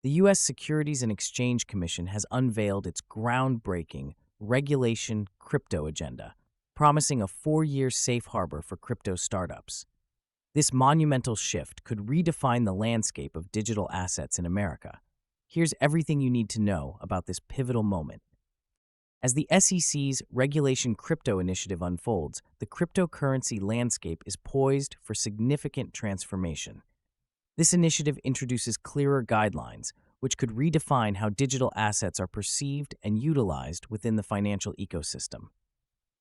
The U.S. Securities and Exchange Commission has unveiled its groundbreaking regulation crypto agenda, promising a 4-year safe harbor for crypto startups. This monumental shift could redefine the landscape of digital assets in America. Here's everything you need to know about this pivotal moment. As the SEC's Regulation Crypto initiative unfolds, the cryptocurrency landscape is poised for significant transformation. This initiative introduces clearer guidelines, which could redefine how digital assets are perceived and utilized within the financial ecosystem.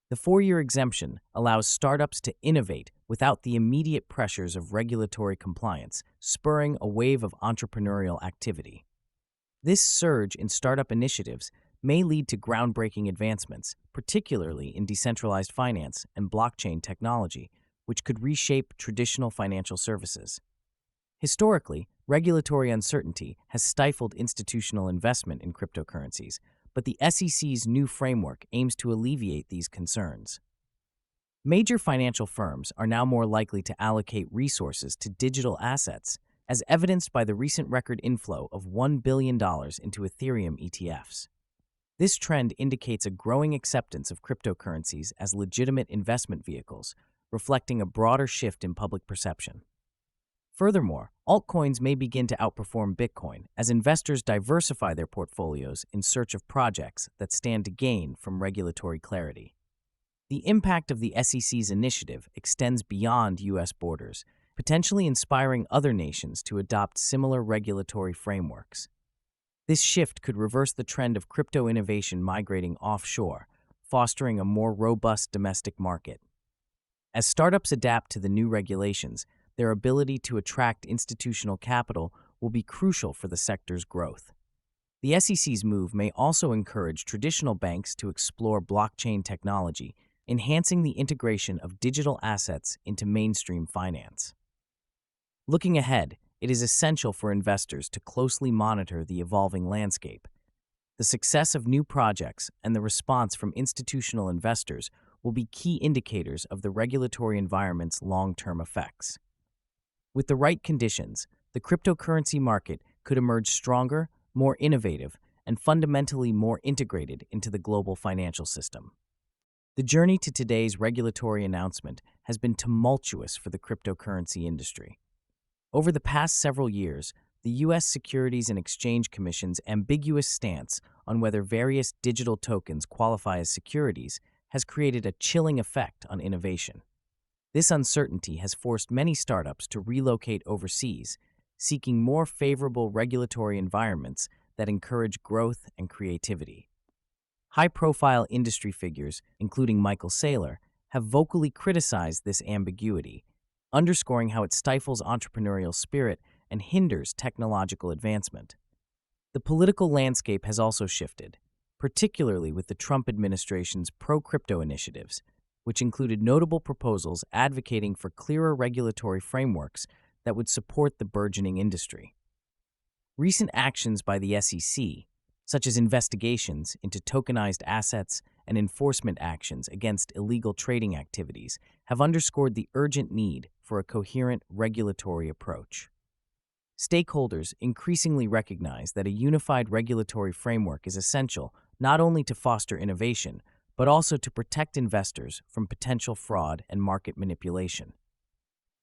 The 4-year exemption allows startups to innovate without the immediate pressures of regulatory compliance, spurring a wave of entrepreneurial activity. This surge in startup initiatives may lead to groundbreaking advancements, particularly in decentralized finance and blockchain technology, which could reshape traditional financial services. Historically, regulatory uncertainty has stifled institutional investment in cryptocurrencies, but the SEC's new framework aims to alleviate these concerns. Major financial firms are now more likely to allocate resources to digital assets, as evidenced by the recent record inflow of $1 billion into Ethereum ETFs. This trend indicates a growing acceptance of cryptocurrencies as legitimate investment vehicles, reflecting a broader shift in public perception. Furthermore, altcoins may begin to outperform Bitcoin as investors diversify their portfolios in search of projects that stand to gain from regulatory clarity. The impact of the SEC's initiative extends beyond U.S. borders, potentially inspiring other nations to adopt similar regulatory frameworks. This shift could reverse the trend of crypto innovation migrating offshore, fostering a more robust domestic market. As startups adapt to the new regulations, their ability to attract institutional capital will be crucial for the sector's growth. The SEC's move may also encourage traditional banks to explore blockchain technology, enhancing the integration of digital assets into mainstream finance. Looking ahead, it is essential for investors to closely monitor the evolving landscape. The success of new projects and the response from institutional investors will be key indicators of the regulatory environment's long-term effects. With the right conditions, the cryptocurrency market could emerge stronger, more innovative, and fundamentally more integrated into the global financial system. The journey to today's regulatory announcement has been tumultuous for the cryptocurrency industry. Over the past several years, the U.S. Securities and Exchange Commission's ambiguous stance on whether various digital tokens qualify as securities has created a chilling effect on innovation. This uncertainty has forced many startups to relocate overseas, seeking more favorable regulatory environments that encourage growth and creativity. High-profile industry figures, including Michael Saylor, have vocally criticized this ambiguity, underscoring how it stifles entrepreneurial spirit and hinders technological advancement. The political landscape has also shifted, particularly with the Trump administration's pro-crypto initiatives, which included notable proposals advocating for clearer regulatory frameworks that would support the burgeoning industry. Recent actions by the SEC, such as investigations into tokenized assets and enforcement actions against illegal trading activities, have underscored the urgent need for a coherent regulatory approach. Stakeholders increasingly recognize that a unified regulatory framework is essential not only to foster innovation, but also to protect investors from potential fraud and market manipulation.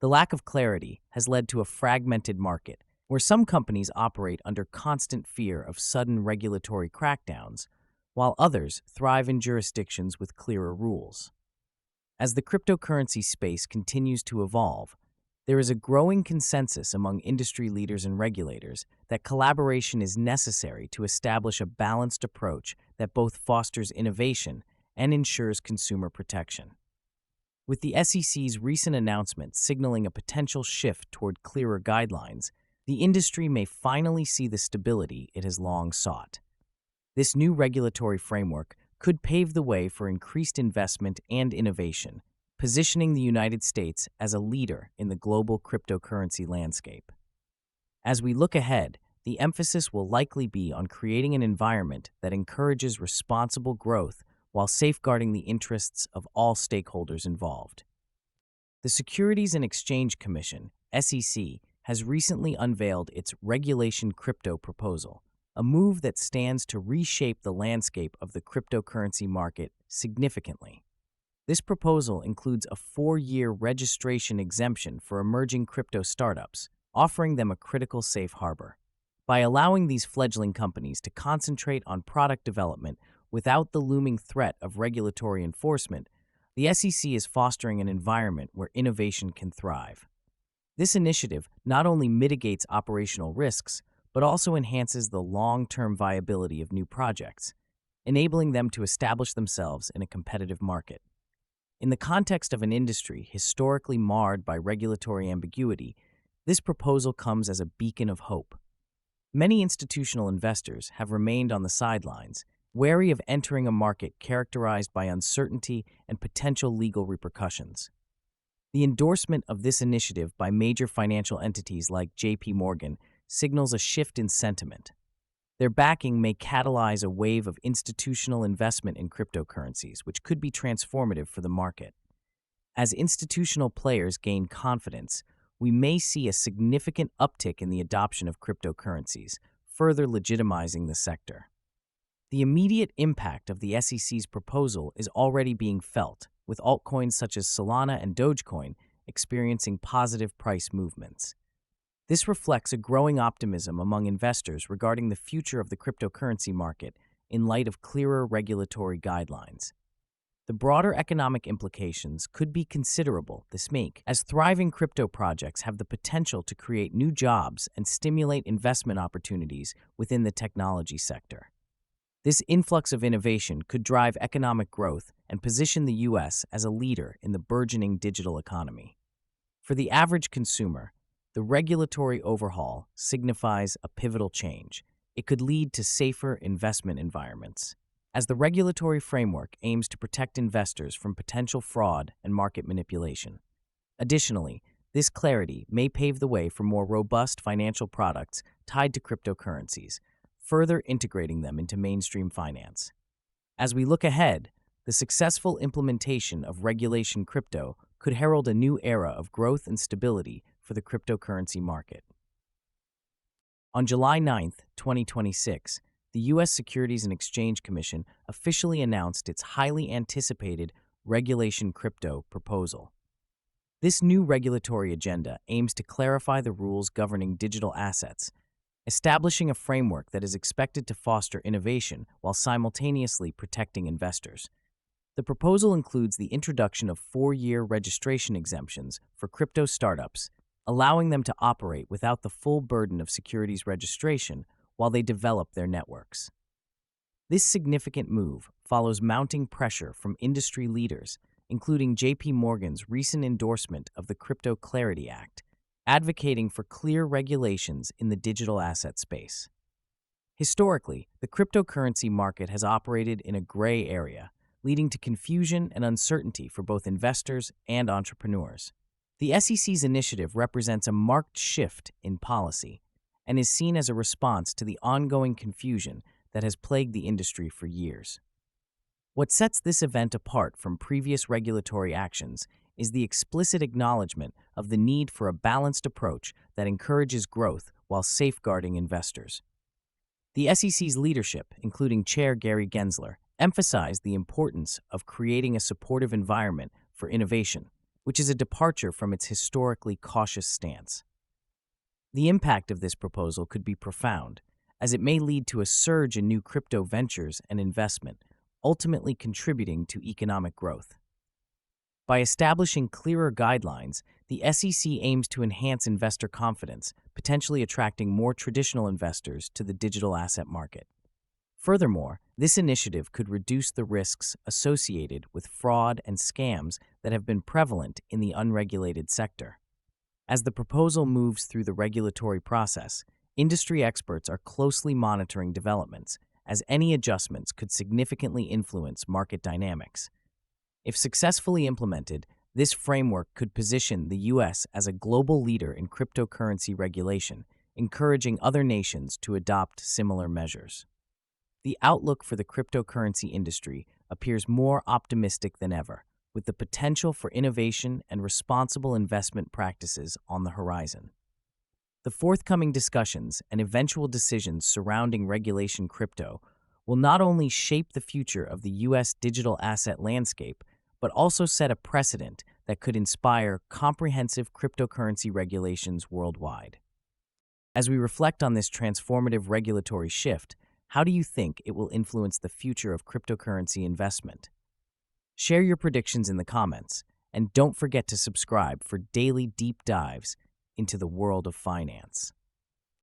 The lack of clarity has led to a fragmented market, where some companies operate under constant fear of sudden regulatory crackdowns, while others thrive in jurisdictions with clearer rules. As the cryptocurrency space continues to evolve, there is a growing consensus among industry leaders and regulators that collaboration is necessary to establish a balanced approach that both fosters innovation and ensures consumer protection. With the SEC's recent announcement signaling a potential shift toward clearer guidelines, the industry may finally see the stability it has long sought. This new regulatory framework could pave the way for increased investment and innovation, positioning the United States as a leader in the global cryptocurrency landscape. As we look ahead, the emphasis will likely be on creating an environment that encourages responsible growth while safeguarding the interests of all stakeholders involved. The Securities and Exchange Commission, SEC, has recently unveiled its regulation crypto proposal, a move that stands to reshape the landscape of the cryptocurrency market significantly. This proposal includes a 4-year registration exemption for emerging crypto startups, offering them a critical safe harbor. By allowing these fledgling companies to concentrate on product development without the looming threat of regulatory enforcement, the SEC is fostering an environment where innovation can thrive. This initiative not only mitigates operational risks, but also enhances the long-term viability of new projects, enabling them to establish themselves in a competitive market. In the context of an industry historically marred by regulatory ambiguity, this proposal comes as a beacon of hope. Many institutional investors have remained on the sidelines, wary of entering a market characterized by uncertainty and potential legal repercussions. The endorsement of this initiative by major financial entities like J.P. Morgan signals a shift in sentiment. Their backing may catalyze a wave of institutional investment in cryptocurrencies, which could be transformative for the market. As institutional players gain confidence, we may see a significant uptick in the adoption of cryptocurrencies, further legitimizing the sector. The immediate impact of the SEC's proposal is already being felt, with altcoins such as Solana and Dogecoin experiencing positive price movements. This reflects a growing optimism among investors regarding the future of the cryptocurrency market in light of clearer regulatory guidelines. The broader economic implications could be considerable, as thriving crypto projects have the potential to create new jobs and stimulate investment opportunities within the technology sector. This influx of innovation could drive economic growth and position the U.S. as a leader in the burgeoning digital economy. For the average consumer, the regulatory overhaul signifies a pivotal change. It could lead to safer investment environments, as the regulatory framework aims to protect investors from potential fraud and market manipulation. Additionally, this clarity may pave the way for more robust financial products tied to cryptocurrencies, further integrating them into mainstream finance. As we look ahead, the successful implementation of regulation crypto could herald a new era of growth and stability for the cryptocurrency market. On July 9, 2026, the U.S. Securities and Exchange Commission officially announced its highly anticipated regulation crypto proposal. This new regulatory agenda aims to clarify the rules governing digital assets, establishing a framework that is expected to foster innovation while simultaneously protecting investors. The proposal includes the introduction of 4-year registration exemptions for crypto startups, allowing them to operate without the full burden of securities registration while they develop their networks. This significant move follows mounting pressure from industry leaders, including J.P. Morgan's recent endorsement of the Crypto Clarity Act, advocating for clear regulations in the digital asset space. Historically, the cryptocurrency market has operated in a gray area, leading to confusion and uncertainty for both investors and entrepreneurs. The SEC's initiative represents a marked shift in policy and is seen as a response to the ongoing confusion that has plagued the industry for years. What sets this event apart from previous regulatory actions is the explicit acknowledgement of the need for a balanced approach that encourages growth while safeguarding investors. The SEC's leadership, including Chair Gary Gensler, emphasized the importance of creating a supportive environment for innovation, which is a departure from its historically cautious stance. The impact of this proposal could be profound, as it may lead to a surge in new crypto ventures and investment, ultimately contributing to economic growth. By establishing clearer guidelines, the SEC aims to enhance investor confidence, potentially attracting more traditional investors to the digital asset market. Furthermore, this initiative could reduce the risks associated with fraud and scams that have been prevalent in the unregulated sector. As the proposal moves through the regulatory process, industry experts are closely monitoring developments, as any adjustments could significantly influence market dynamics. If successfully implemented, this framework could position the U.S. as a global leader in cryptocurrency regulation, encouraging other nations to adopt similar measures. The outlook for the cryptocurrency industry appears more optimistic than ever, with the potential for innovation and responsible investment practices on the horizon. The forthcoming discussions and eventual decisions surrounding regulation crypto will not only shape the future of the U.S. digital asset landscape, but also set a precedent that could inspire comprehensive cryptocurrency regulations worldwide. As we reflect on this transformative regulatory shift, how do you think it will influence the future of cryptocurrency investment? Share your predictions in the comments, and don't forget to subscribe for daily deep dives into the world of finance.